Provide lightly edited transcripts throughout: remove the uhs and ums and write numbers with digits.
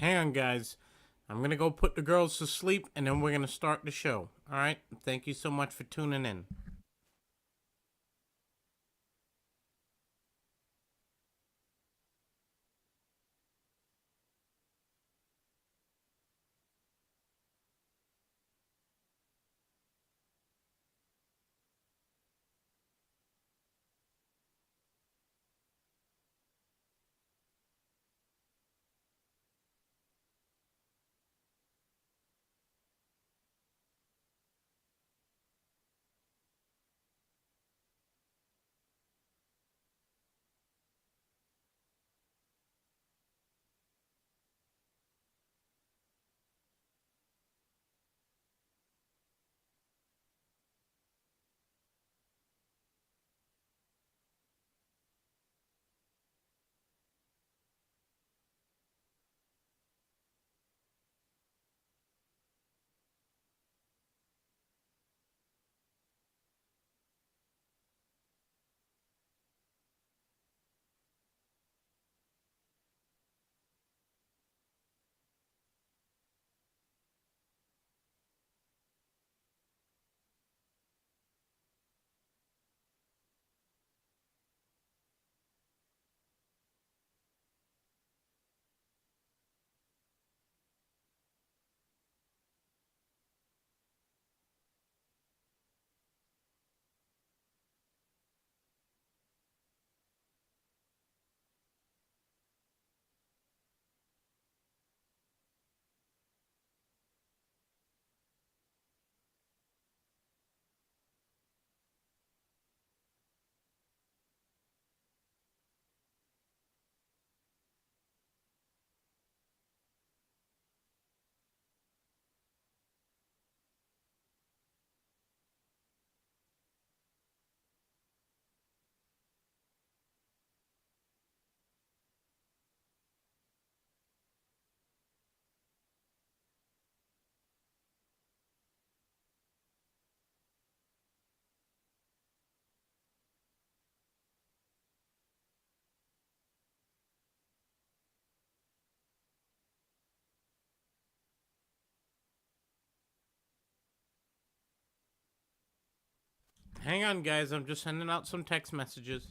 Hang on, guys. I'm gonna go put the girls to sleep and then we're gonna start the show. Alright? Thank you so much for tuning in. Hang on, guys. I'm just sending out some text messages.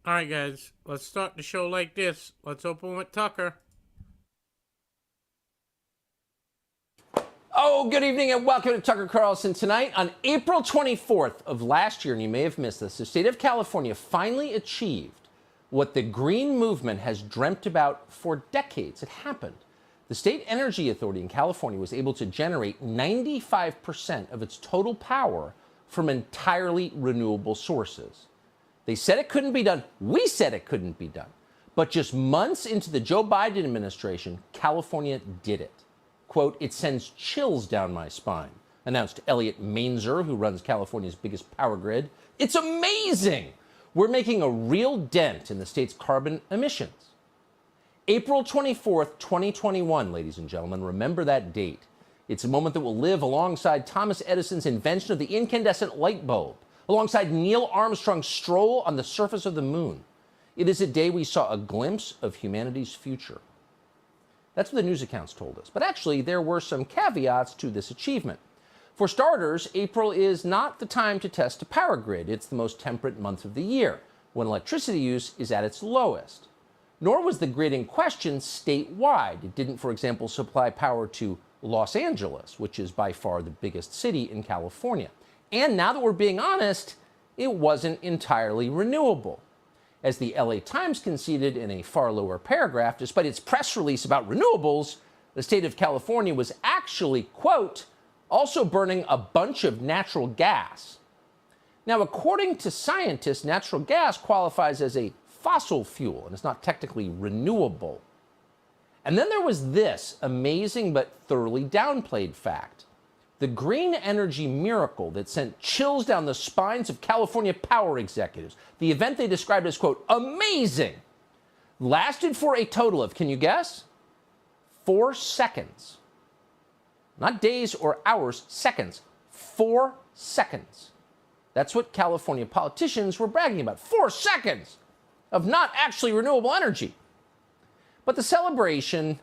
All right, guys, let's start the show like this. Let's open with Tucker. Oh, good evening and welcome to Tucker Carlson. Tonight, on April 24th of last year, and you may have missed this, the state of California finally achieved what the green movement has dreamt about for decades. It happened. The State Energy Authority in California was able to generate 95% of its total power from entirely renewable sources. They said it couldn't be done. We said it couldn't be done. But just months into the Joe Biden administration, California did it. Quote, "It sends chills down my spine," announced Elliot Mainzer, who runs California's biggest power grid. "It's amazing. We're making a real dent in the state's carbon emissions." April 24th, 2021, ladies and gentlemen, remember that date. It's a moment that will live alongside Thomas Edison's invention of the incandescent light bulb, alongside Neil Armstrong's stroll on the surface of the moon. It is a day we saw a glimpse of humanity's future. That's what the news accounts told us. But actually, there were some caveats to this achievement. For starters, April is not the time to test a power grid. It's the most temperate month of the year, when electricity use is at its lowest. Nor was the grid in question statewide. It didn't, for example, supply power to Los Angeles, which is by far the biggest city in California. And now that we're being honest, it wasn't entirely renewable. As the LA Times conceded in a far lower paragraph, despite its press release about renewables, the state of California was actually, quote, also burning a bunch of natural gas. Now, according to scientists, natural gas qualifies as a fossil fuel and is not technically renewable. And then there was this amazing but thoroughly downplayed fact. The green energy miracle that sent chills down the spines of California power executives, the event they described as, quote, amazing, lasted for a total of, can you guess? 4 seconds. Not days or hours, seconds. 4 seconds. That's what California politicians were bragging about. 4 seconds of not actually renewable energy. But the celebration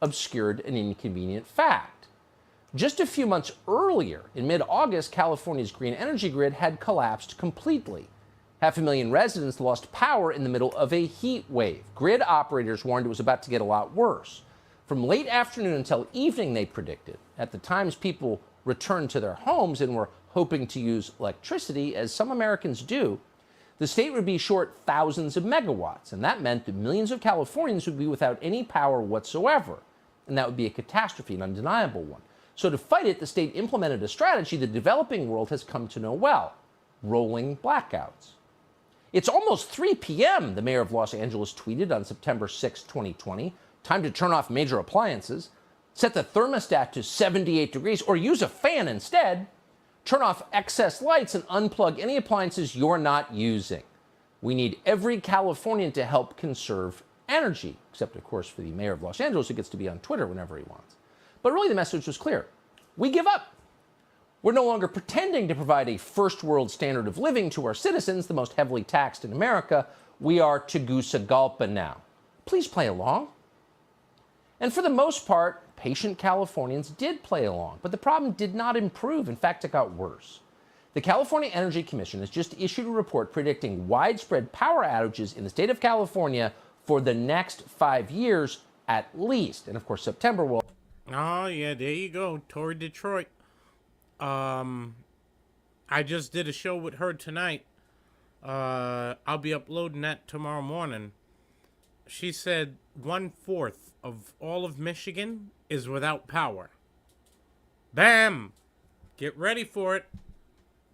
obscured an inconvenient fact. Just a few months earlier, in mid-August, California's green energy grid had collapsed completely. 500,000 residents lost power in the middle of a heat wave. Grid operators warned it was about to get a lot worse. From late afternoon until evening, they predicted. At the times, people returned to their homes and were hoping to use electricity, as some Americans do. The state would be short thousands of megawatts, and that meant that millions of Californians would be without any power whatsoever. And that would be a catastrophe, an undeniable one. So to fight it, the state implemented a strategy the developing world has come to know well: rolling blackouts. "It's almost 3 p.m., the mayor of Los Angeles tweeted on September 6, 2020. "Time to turn off major appliances. Set the thermostat to 78 degrees or use a fan instead. Turn off excess lights and unplug any appliances you're not using. We need every Californian to help conserve energy," except, of course, for the mayor of Los Angeles, who gets to be on Twitter whenever he wants. But really, the message was clear. We give up. We're no longer pretending to provide a first world standard of living to our citizens, the most heavily taxed in America. We are Tegucigalpa now. Please play along. And for the most part, patient Californians did play along, but the problem did not improve. In fact, it got worse. The California Energy Commission has just issued a report predicting widespread power outages in the state of California for the next 5 years at least. And of course, September will. Oh, yeah, there you go. Tori Detroit. I just did a show with her tonight. I'll be uploading that tomorrow morning. She said 1/4 of all of Michigan is without power. Bam! Get ready for it.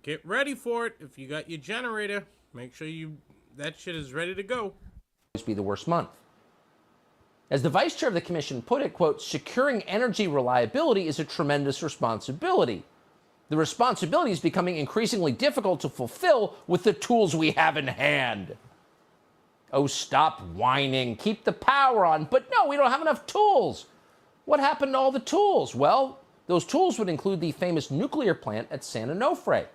Get ready for it. If you got your generator, make sure that shit is ready to go. Be the worst month. As the vice chair of the commission put it, quote, "Securing energy reliability is a tremendous responsibility. The responsibility is becoming increasingly difficult to fulfill with the tools we have in hand." Oh, stop whining. Keep the power on. But no, we don't have enough tools. What happened to all the tools? Well, those tools would include the famous nuclear plant at San Onofre.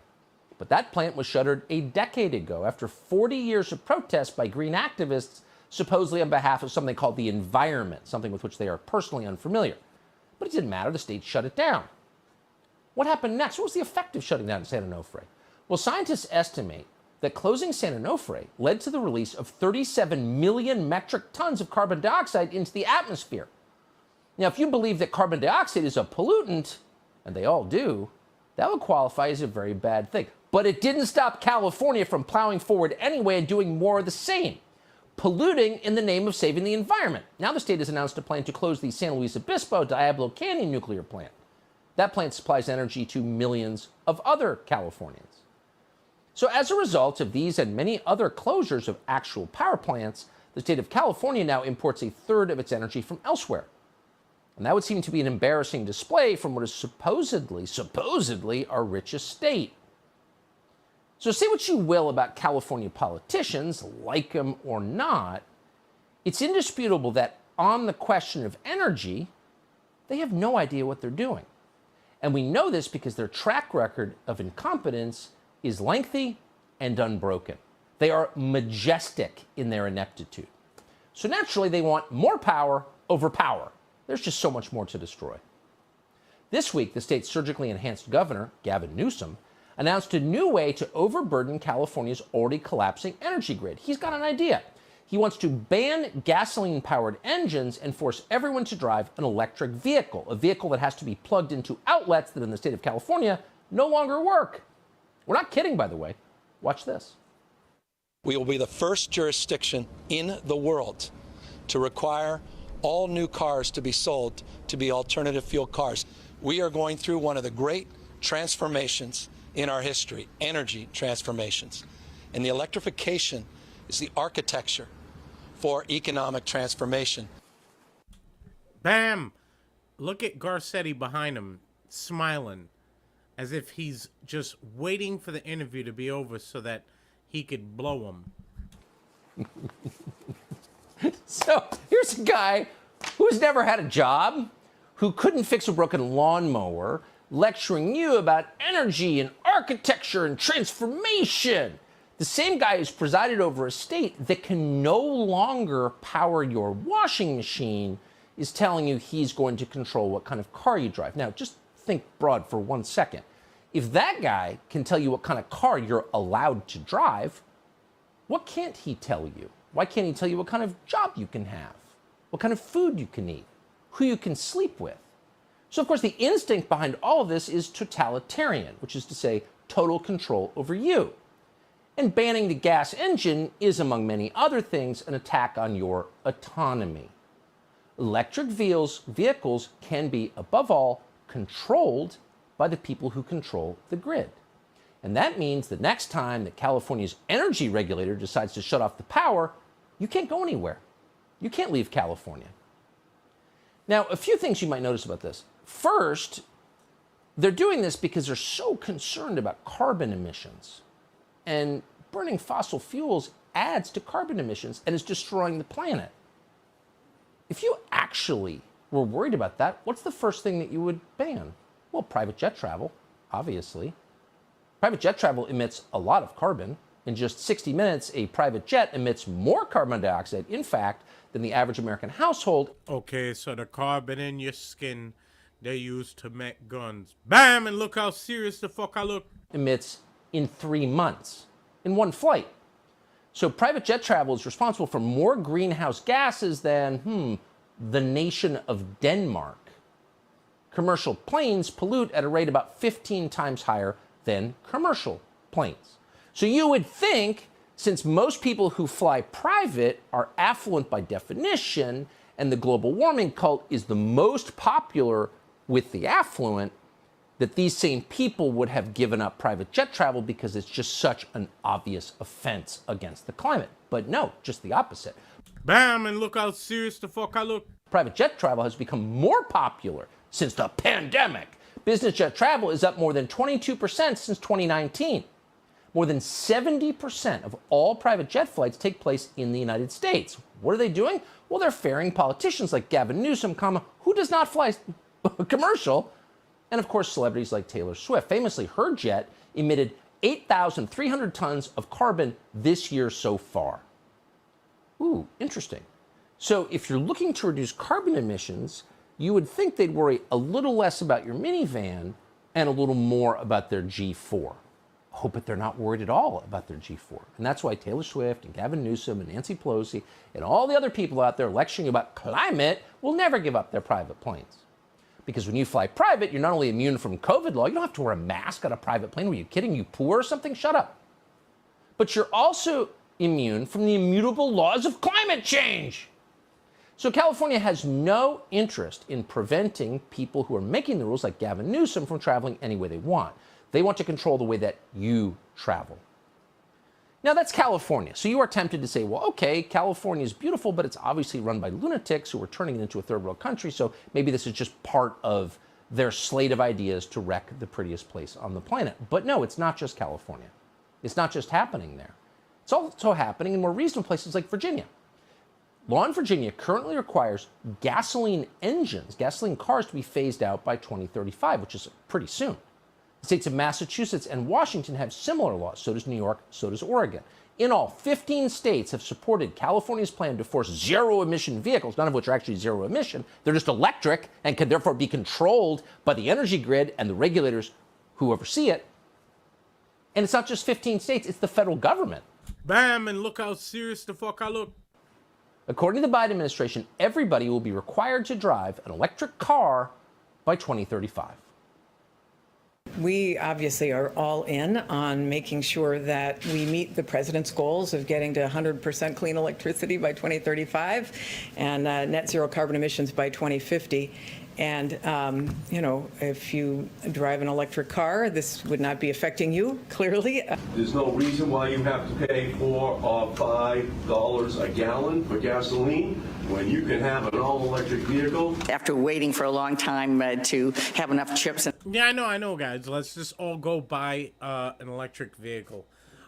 But that plant was shuttered a decade ago after 40 years of protests by green activists, supposedly on behalf of something called the environment, something with which they are personally unfamiliar. But it didn't matter. The state shut it down. What happened next? What was the effect of shutting down San Onofre? Well, scientists estimate that closing San Onofre led to the release of 37 million metric tons of carbon dioxide into the atmosphere. Now, if you believe that carbon dioxide is a pollutant, and they all do, that would qualify as a very bad thing. But it didn't stop California from plowing forward anyway and doing more of the same, polluting in the name of saving the environment. Now the state has announced a plan to close the San Luis Obispo Diablo Canyon nuclear plant. That plant supplies energy to millions of other Californians. So as a result of these and many other closures of actual power plants, the state of California now imports a third of its energy from elsewhere. And that would seem to be an embarrassing display from what is supposedly our richest state. So say what you will about California politicians, like them or not, it's indisputable that on the question of energy, they have no idea what they're doing. And we know this because their track record of incompetence is lengthy and unbroken. They are majestic in their ineptitude. So naturally, they want more power over power. There's just so much more to destroy. This week, the state's surgically enhanced governor, Gavin Newsom, announced a new way to overburden California's already collapsing energy grid. He's got an idea. He wants to ban gasoline-powered engines and force everyone to drive an electric vehicle, a vehicle that has to be plugged into outlets that in the state of California no longer work. We're not kidding, by the way. Watch this. We will be the first jurisdiction in the world to require all new cars to be sold to be alternative fuel cars. We are going through one of the great transformations in our history, energy transformations. And the electrification is the architecture for economic transformation. Bam! Look at Garcetti behind him, smiling, as if he's just waiting for the interview to be over so that he could blow him. So here's a guy who's never had a job, who couldn't fix a broken lawnmower, lecturing you about energy and architecture and transformation. The same guy who's presided over a state that can no longer power your washing machine is telling you he's going to control what kind of car you drive. Now, just think broad for 1 second. If that guy can tell you what kind of car you're allowed to drive, what can't he tell you? Why can't he tell you what kind of job you can have? What kind of food you can eat? Who you can sleep with? So, of course, the instinct behind all of this is totalitarian, which is to say total control over you. And banning the gas engine is, among many other things, an attack on your autonomy. Electric vehicles can be, above all, controlled by the people who control the grid. And that means the next time that California's energy regulator decides to shut off the power, you can't go anywhere. You can't leave California. Now, a few things you might notice about this. First, they're doing this because they're so concerned about carbon emissions. And burning fossil fuels adds to carbon emissions and is destroying the planet. If you actually were worried about that, what's the first thing that you would ban? Well, private jet travel, obviously. Private jet travel emits a lot of carbon. In just 60 minutes, a private jet emits more carbon dioxide, in fact, than the average American household. Okay, so the carbon in your skin they use to make guns. Bam! And look how serious the fuck I look. Emits in 3 months, in one flight. So private jet travel is responsible for more greenhouse gases than, the nation of Denmark. Commercial planes pollute at a rate about 15 times higher than commercial planes. So you would think, since most people who fly private are affluent by definition, and the global warming cult is the most popular with the affluent, that these same people would have given up private jet travel because it's just such an obvious offense against the climate. But no, just the opposite. Bam! And look how serious the fuck I look. Private jet travel has become more popular since the pandemic. Business jet travel is up more than 22% since 2019. More than 70% of all private jet flights take place in the United States. What are they doing? Well, they're ferrying politicians like Gavin Newsom, who does not fly commercial, and of course celebrities like Taylor Swift. Famously, her jet emitted 8,300 tons of carbon this year so far. Ooh, interesting. So if you're looking to reduce carbon emissions, you would think they'd worry a little less about your minivan and a little more about their G4. Oh, but they're not worried at all about their G4. And that's why Taylor Swift and Gavin Newsom and Nancy Pelosi and all the other people out there lecturing about climate will never give up their private planes. Because when you fly private, you're not only immune from COVID law, you don't have to wear a mask on a private plane. Were you kidding? You poor or something? Shut up. But you're also immune from the immutable laws of climate change. So California has no interest in preventing people who are making the rules, like Gavin Newsom, from traveling any way they want. They want to control the way that you travel. Now, that's California. So you are tempted to say, well, okay, California is beautiful, but it's obviously run by lunatics who are turning it into a third world country. So maybe this is just part of their slate of ideas to wreck the prettiest place on the planet. But no, it's not just California. It's not just happening there. It's also happening in more reasonable places like Virginia. Law in Virginia currently requires gasoline engines, gasoline cars, to be phased out by 2035, which is pretty soon. The states of Massachusetts and Washington have similar laws. So does New York, so does Oregon. In all, 15 states have supported California's plan to force zero-emission vehicles, none of which are actually zero emission. They're just electric and can therefore be controlled by the energy grid and the regulators who oversee it. And it's not just 15 states, it's the federal government. Bam, and look how serious the fuck I look. According to the Biden administration, everybody will be required to drive an electric car by 2035. We obviously are all in on making sure that we meet the president's goals of getting to 100% clean electricity by 2035 and net zero carbon emissions by 2050. And, you know, if you drive an electric car, this would not be affecting you, clearly. There's no reason why you have to pay $4 or $5 a gallon for gasoline when you can have an all-electric vehicle. After waiting for a long time to have enough chips. Yeah, I know, guys. Let's just all go buy an electric vehicle.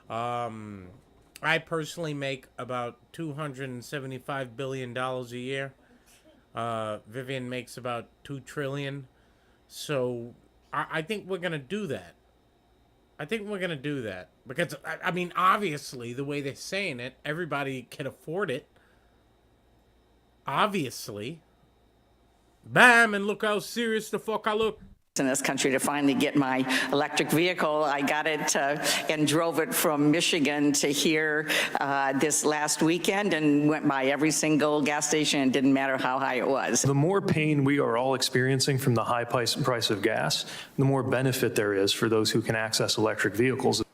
I personally make about $275 billion a year. Vivian makes about $2 trillion. So I think we're going to do that. I think we're going to do that. Because, I mean, obviously, the way they're saying it, everybody can afford it. Obviously. Bam, and look how serious the fuck I look. In this country to finally get my electric vehicle. I got it and drove it from Michigan to here this last weekend and went by every single gas station. It didn't matter how high it was. The more pain we are all experiencing from the high price of gas, the more benefit there is for those who can access electric vehicles.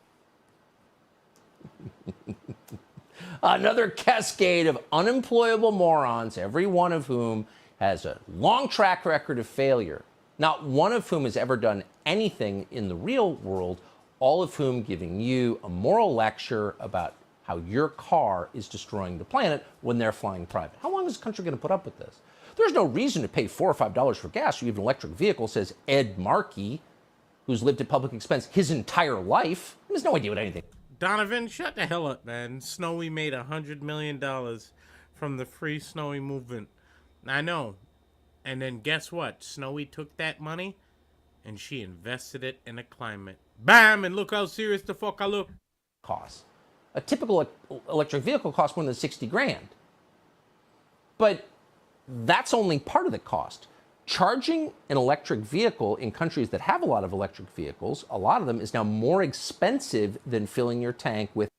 Another cascade of unemployable morons, every one of whom has a long track record of failure. Not one of whom has ever done anything in the real world, all of whom giving you a moral lecture about how your car is destroying the planet when they're flying private. How long is this country going to put up with this? There's no reason to pay $4 or $5 for gas or even an electric vehicle, says Ed Markey, who's lived at public expense his entire life. He has no idea what anything. Donovan, shut the hell up, man. Snowy made $100 million from the Free Snowy movement. I know. And then guess what? Snowy took that money and she invested it in the climate. Bam! And look how serious the fuck I look. Costs. A typical electric vehicle costs more than 60 grand. But that's only part of the cost. Charging an electric vehicle in countries that have a lot of electric vehicles, a lot of them, is now more expensive than filling your tank with.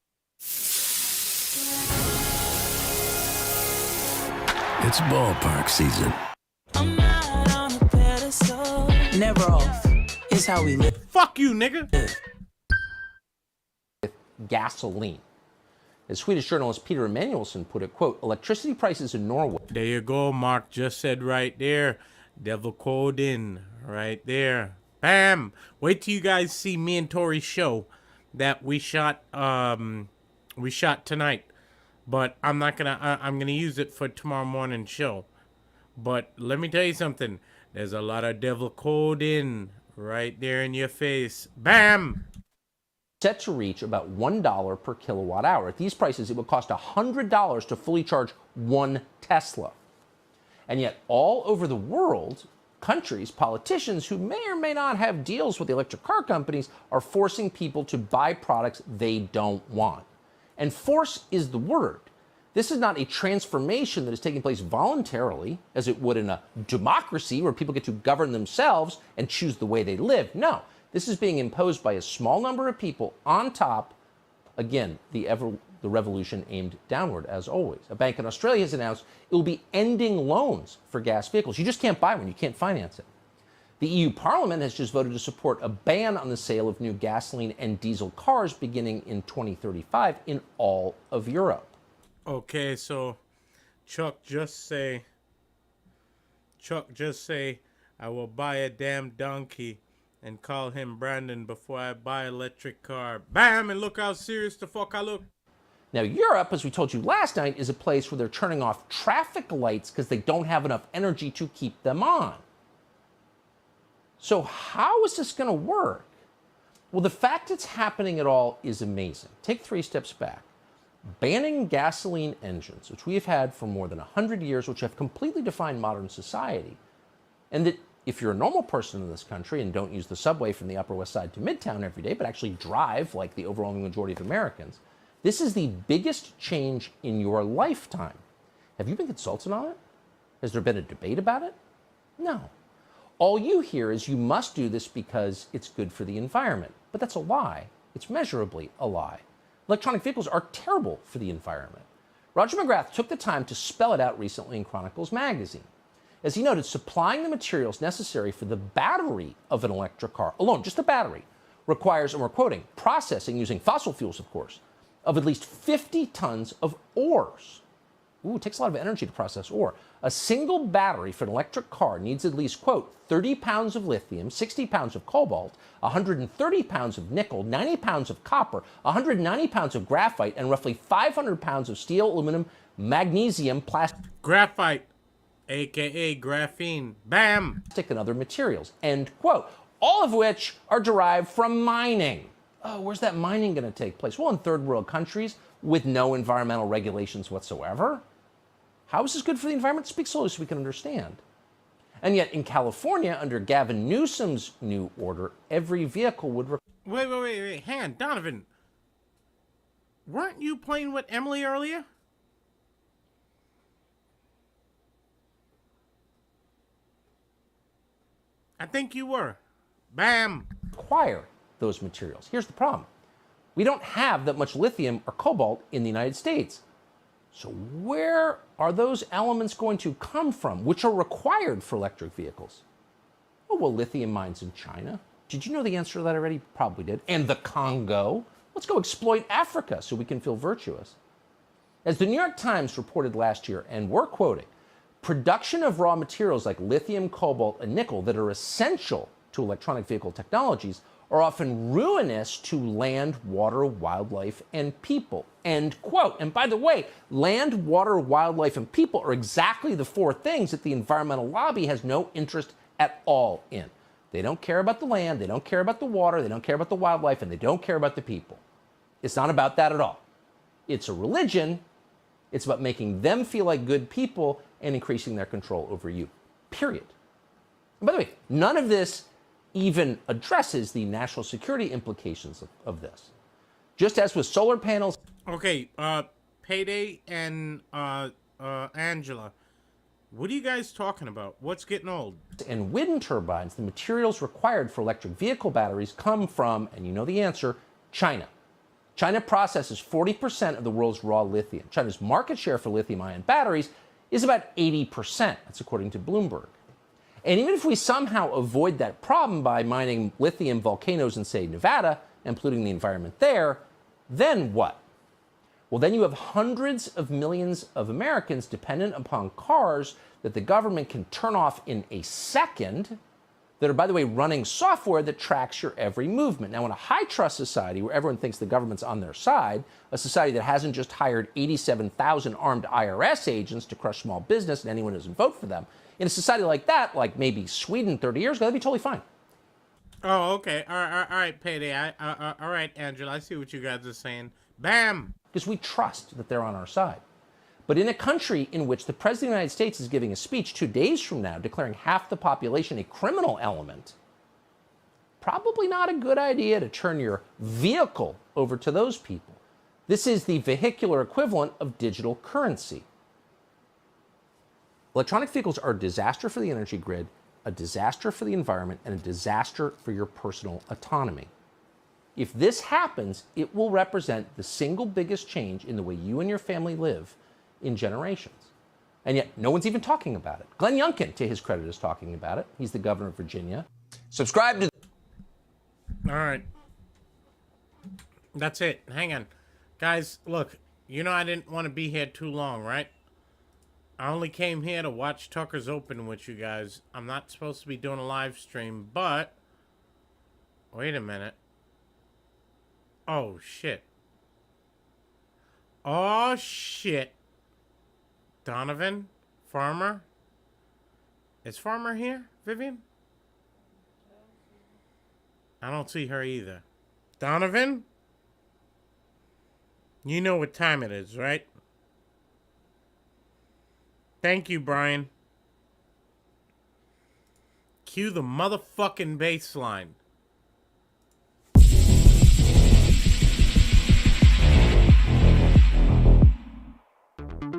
It's ballpark season. I'm out on a pedestal. Never off is how we live. Fuck you, nigga. With gasoline. As Swedish journalist Peter Emanuelsson put it, quote, electricity prices in Norway. There you go, Mark just said right there. Devil code in right there. Bam! Wait till you guys see me and Tori's show that we shot tonight. But I'm not gonna I'm gonna use it for tomorrow morning's show. But let me tell you something. There's a lot of devil code in right there in your face. Bam! Set to reach about $1 per kilowatt hour. At these prices, it would cost $100 to fully charge one Tesla. And yet, all over the world, countries, politicians who may or may not have deals with the electric car companies are forcing people to buy products they don't want. And force is the word. This is not a transformation that is taking place voluntarily, as it would in a democracy where people get to govern themselves and choose the way they live. No, This is being imposed by a small number of people on top, again, the revolution aimed downward, as always. A bank in Australia has announced it will be ending loans for gas vehicles. You just can't buy one. You can't finance it. The EU Parliament has just voted to support a ban on the sale of new gasoline and diesel cars beginning in 2035 in all of Europe. Okay, so Chuck just say, I will buy a damn donkey and call him Brandon before I buy an electric car. Bam! And look how serious the fuck I look. Now, Europe, as we told you last night, is a place where they're turning off traffic lights because they don't have enough energy to keep them on. So how is this going to work? Well, the fact it's happening at all is amazing. Take 3 steps back. Banning gasoline engines, which we have had for more than 100 years, which have completely defined modern society, and that if you're a normal person in this country and don't use the subway from the Upper West Side to Midtown every day, but actually drive like the overwhelming majority of Americans, this is the biggest change in your lifetime. Have you been consulted on it? Has there been a debate about it? No. All you hear is you must do this because it's good for the environment. But that's a lie. It's measurably a lie. Electronic vehicles are terrible for the environment. Roger McGrath took the time to spell it out recently in Chronicles magazine. As he noted, supplying the materials necessary for the battery of an electric car alone, just the battery, requires, and we're quoting, processing using fossil fuels, of course, of at least 50 tons of ores. Ooh, it takes a lot of energy to process ore. A single battery for an electric car needs at least, quote, 30 pounds of lithium, 60 pounds of cobalt, 130 pounds of nickel, 90 pounds of copper, 190 pounds of graphite, and roughly 500 pounds of steel, aluminum, magnesium, plastic. Graphite, aka graphene. Bam! And other materials, end quote. All of which are derived from mining. Oh, where's that mining going to take place? Well, in third world countries with no environmental regulations whatsoever. How is this good for the environment? Speak slowly so we can understand. And yet in California, under Gavin Newsom's new order, every vehicle would... Wait. Hang on, Donovan. Weren't you playing with Emily earlier? I think you were. Bam! Require those materials. Here's the problem. We don't have that much lithium or cobalt in the United States. So where are those elements going to come from, which are required for electric vehicles? Oh, well, lithium mines in China. Did you know the answer to that already? Probably did. And the Congo. Let's go exploit Africa so we can feel virtuous. As the New York Times reported last year, and we're quoting, production of raw materials like lithium, cobalt, and nickel that are essential to electronic vehicle technologies are often ruinous to land, water, wildlife, and people, end quote. And by the way, land, water, wildlife, and people are exactly the 4 things that the environmental lobby has no interest at all in. They don't care about the land, they don't care about the water, they don't care about the wildlife, and they don't care about the people. It's not about that at all. It's a religion. It's about making them feel like good people and increasing their control over you, period. And by the way, none of this even addresses the national security implications of this. Just as with solar panels... Okay, Payday and Angela, what are you guys talking about? What's getting old? And wind turbines, the materials required for electric vehicle batteries come from, and you know the answer, China. China processes 40% of the world's raw lithium. China's market share for lithium-ion batteries is about 80%. That's according to Bloomberg. And even if we somehow avoid that problem by mining lithium volcanoes in, say, Nevada and polluting the environment there, then what? Well, then you have hundreds of millions of Americans dependent upon cars that the government can turn off in a second that are, by the way, running software that tracks your every movement. Now, in a high-trust society where everyone thinks the government's on their side, a society that hasn't just hired 87,000 armed IRS agents to crush small business and anyone who doesn't vote for them, in a society like that, like maybe Sweden 30 years ago, that'd be totally fine. Oh, okay. All right, Payday. All right, Angela, I see what you guys are saying. Bam! Because we trust that they're on our side. But in a country in which the President of the United States is giving a speech 2 days from now declaring half the population a criminal element, probably not a good idea to turn your vehicle over to those people. This is the vehicular equivalent of digital currency. Electronic vehicles are a disaster for the energy grid a disaster for the environment, and a disaster for your personal autonomy. If this happens, it will represent the single biggest change in the way you and your family live in generations. And yet, no one's even talking about it. Glenn Youngkin, to his credit, is talking about it. He's the governor of Virginia. Subscribe to... All right. That's it. Hang on. Guys, look, you know I didn't want to be here too long, right? I only came here to watch Tucker's Open with you guys. I'm not supposed to be doing a live stream, but... Wait a minute. Oh, shit. Oh, shit. Donovan? Farmer? Is Farmer here, Vivian? I don't see her either. Donovan? You know what time it is, right? Thank you, Brian. Cue the motherfucking bass line.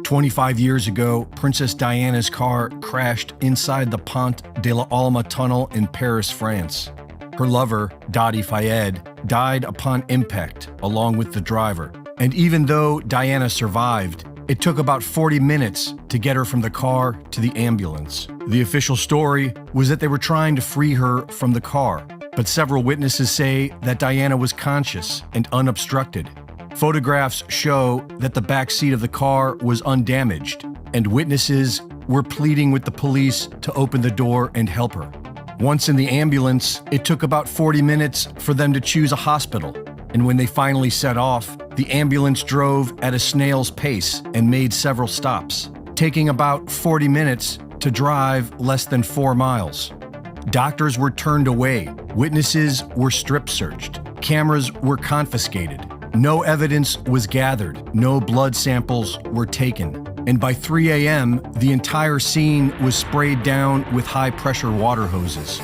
25 years ago, Princess Diana's car crashed inside the Pont de la Alma tunnel in Paris, France. Her lover, Dadi Fayed, died upon impact, along with the driver. And even though Diana survived, it took about 40 minutes to get her from the car to the ambulance. The official story was that they were trying to free her from the car, but several witnesses say that Diana was conscious and unobstructed. Photographs show that the back seat of the car was undamaged, and witnesses were pleading with the police to open the door and help her. Once in the ambulance, it took about 40 minutes for them to choose a hospital, and when they finally set off, the ambulance drove at a snail's pace and made several stops, taking about 40 minutes to drive less than 4 miles. Doctors were turned away, witnesses were strip-searched, cameras were confiscated. No evidence was gathered, no blood samples were taken, and by 3 a.m., the entire scene was sprayed down with high-pressure water hoses.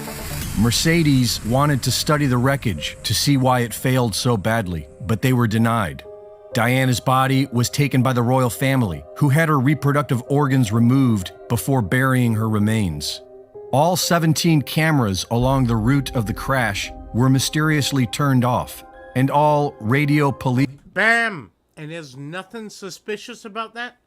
Mercedes wanted to study the wreckage to see why it failed so badly, but they were denied. Diana's body was taken by the royal family, who had her reproductive organs removed before burying her remains. All 17 cameras along the route of the crash were mysteriously turned off, and all radio police... Bam! And there's nothing suspicious about that?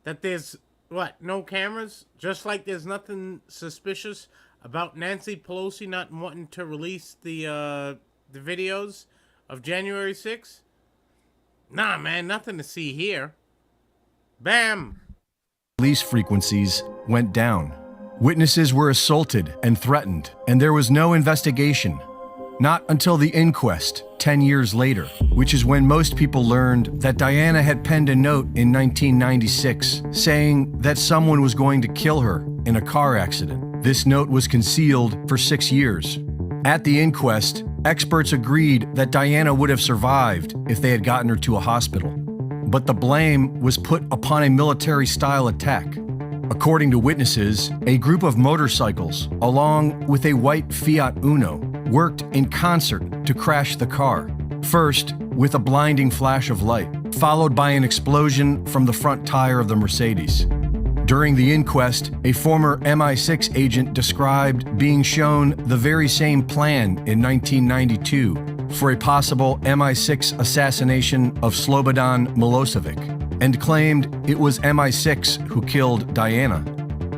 That there's, what, no cameras? Just like there's nothing suspicious about Nancy Pelosi not wanting to release the videos of January 6th? Nah, man, nothing to see here. Bam! Police frequencies went down. Witnesses were assaulted and threatened, and there was no investigation. Not until the inquest 10 years later, which is when most people learned that Diana had penned a note in 1996 saying that someone was going to kill her in a car accident. This note was concealed for 6 years. At the inquest, experts agreed that Diana would have survived if they had gotten her to a hospital. But the blame was put upon a military-style attack. According to witnesses, a group of motorcycles, along with a white Fiat Uno, worked in concert to crash the car. First, with a blinding flash of light, followed by an explosion from the front tire of the Mercedes. During the inquest, a former MI6 agent described being shown the very same plan in 1992 for a possible MI6 assassination of Slobodan Milosevic, and claimed it was MI6 who killed Diana.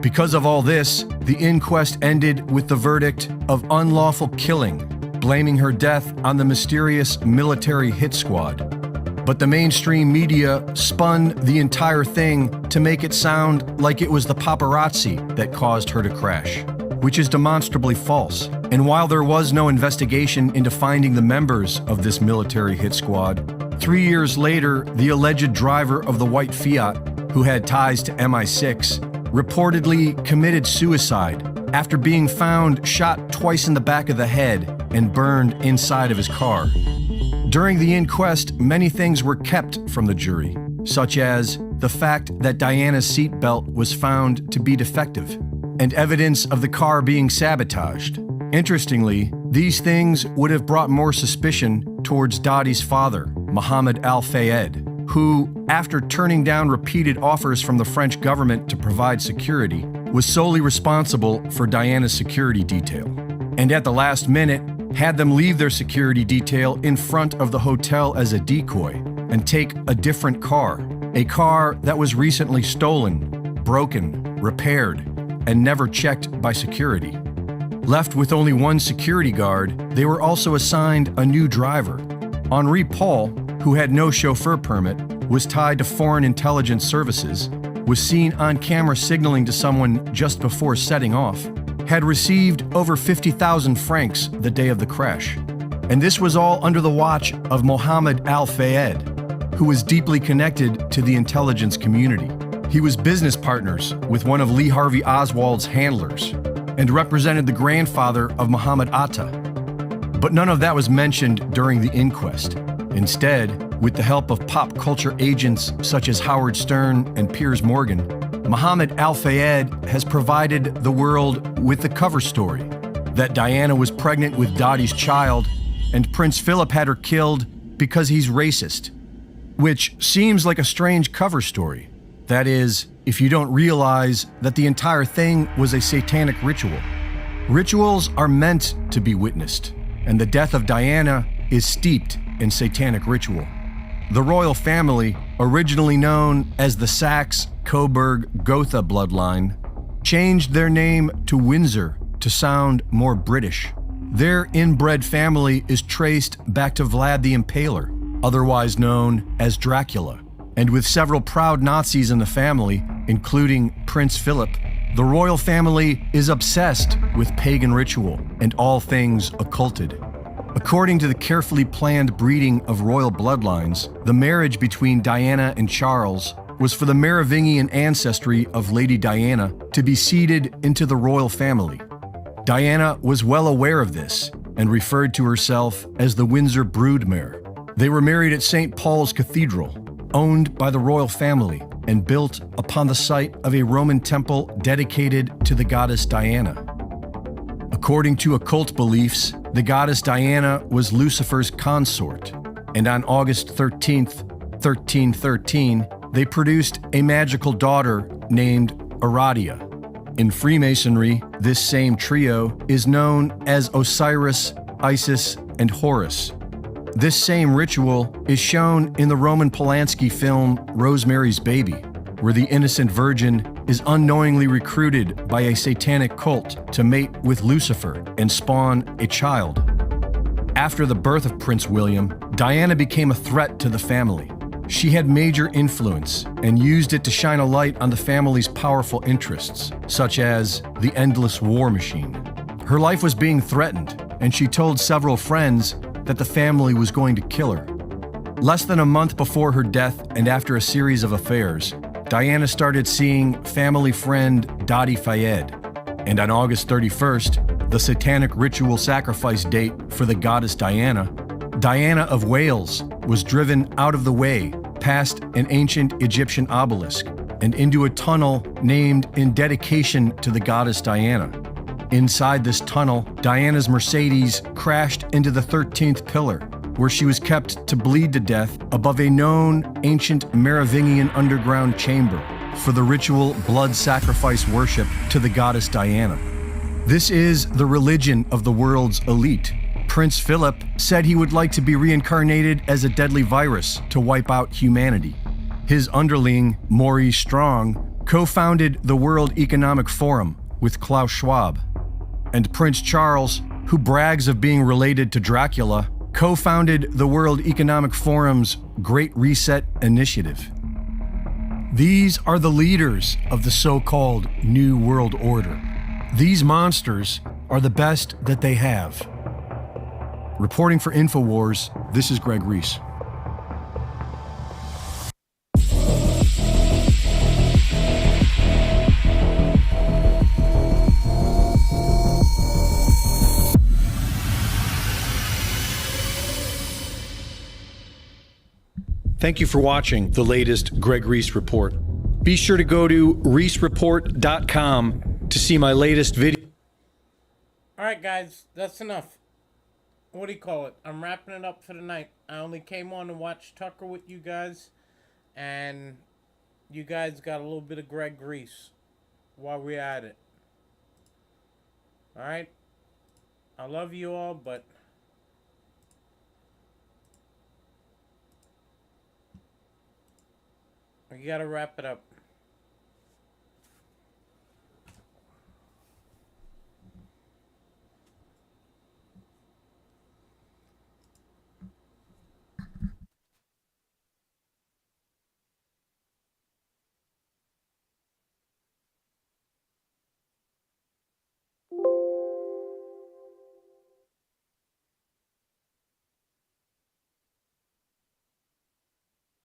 Because of all this, the inquest ended with the verdict of unlawful killing, blaming her death on the mysterious military hit squad. But the mainstream media spun the entire thing to make it sound like it was the paparazzi that caused her to crash, which is demonstrably false. And while there was no investigation into finding the members of this military hit squad, 3 years later, the alleged driver of the white Fiat, who had ties to MI6, reportedly committed suicide after being found shot twice in the back of the head and burned inside of his car. During the inquest, many things were kept from the jury, such as the fact that Diana's seatbelt was found to be defective and evidence of the car being sabotaged. Interestingly, these things would have brought more suspicion towards Dadi's father, Mohammed Al-Fayed, who, after turning down repeated offers from the French government to provide security, was solely responsible for Diana's security detail, and at the last minute had them leave their security detail in front of the hotel as a decoy and take a different car, a car that was recently stolen, broken, repaired, and never checked by security. Left with only one security guard, they were also assigned a new driver. Henri Paul, who had no chauffeur permit, was tied to Foreign Intelligence Services, was seen on camera signaling to someone just before setting off, had received over 50,000 francs the day of the crash. And this was all under the watch of Mohammed Al-Fayed, who was deeply connected to the intelligence community. He was business partners with one of Lee Harvey Oswald's handlers and represented the grandfather of Muhammad Atta. But none of that was mentioned during the inquest. Instead, with the help of pop culture agents such as Howard Stern and Piers Morgan, Mohammed Al-Fayed has provided the world with the cover story that Diana was pregnant with Dottie's child and Prince Philip had her killed because he's racist, which seems like a strange cover story. That is, if you don't realize that the entire thing was a satanic ritual. Rituals are meant to be witnessed, and the death of Diana is steeped in satanic ritual. The royal family, originally known as the Saxe-Coburg-Gotha bloodline, changed their name to Windsor to sound more British. Their inbred family is traced back to Vlad the Impaler, otherwise known as Dracula. And with several proud Nazis in the family, including Prince Philip, the royal family is obsessed with pagan ritual and all things occulted. According to the carefully planned breeding of royal bloodlines, the marriage between Diana and Charles was for the Merovingian ancestry of Lady Diana to be seeded into the royal family. Diana was well aware of this and referred to herself as the Windsor Broodmare. They were married at St. Paul's Cathedral, owned by the royal family and built upon the site of a Roman temple dedicated to the goddess Diana. According to occult beliefs, the goddess Diana was Lucifer's consort, and on August 13th, 1313, they produced a magical daughter named Aradia. In Freemasonry, this same trio is known as Osiris, Isis, and Horus. This same ritual is shown in the Roman Polanski film Rosemary's Baby, where the innocent virgin is unknowingly recruited by a satanic cult to mate with Lucifer and spawn a child. After the birth of Prince William, Diana became a threat to the family. She had major influence and used it to shine a light on the family's powerful interests, such as the endless war machine. Her life was being threatened, and she told several friends that the family was going to kill her. Less than a month before her death and after a series of affairs, Diana started seeing family friend Dottie Fayed, and on August 31st, the satanic ritual sacrifice date for the goddess Diana, Diana of Wales was driven out of the way past an ancient Egyptian obelisk and into a tunnel named in dedication to the goddess Diana. Inside this tunnel, Diana's Mercedes crashed into the 13th pillar, where she was kept to bleed to death above a known ancient Merovingian underground chamber for the ritual blood sacrifice worship to the goddess Diana. This is the religion of the world's elite. Prince Philip said he would like to be reincarnated as a deadly virus to wipe out humanity. His underling, Maurice Strong, co-founded the World Economic Forum with Klaus Schwab. And Prince Charles, who brags of being related to Dracula, co-founded the World Economic Forum's Great Reset Initiative. These are the leaders of the so-called New World Order. These monsters are the best that they have. Reporting for InfoWars, this is Greg Reese. Thank you for watching the latest Greg Reese Report. Be sure to go to reesereport.com to see my latest video. All right, guys, that's enough. What do you call it? I'm wrapping it up for the night. I only came on to watch Tucker with you guys, and you guys got a little bit of Greg Reese. while we're at it. Alright? I love you all, but we gotta wrap it up.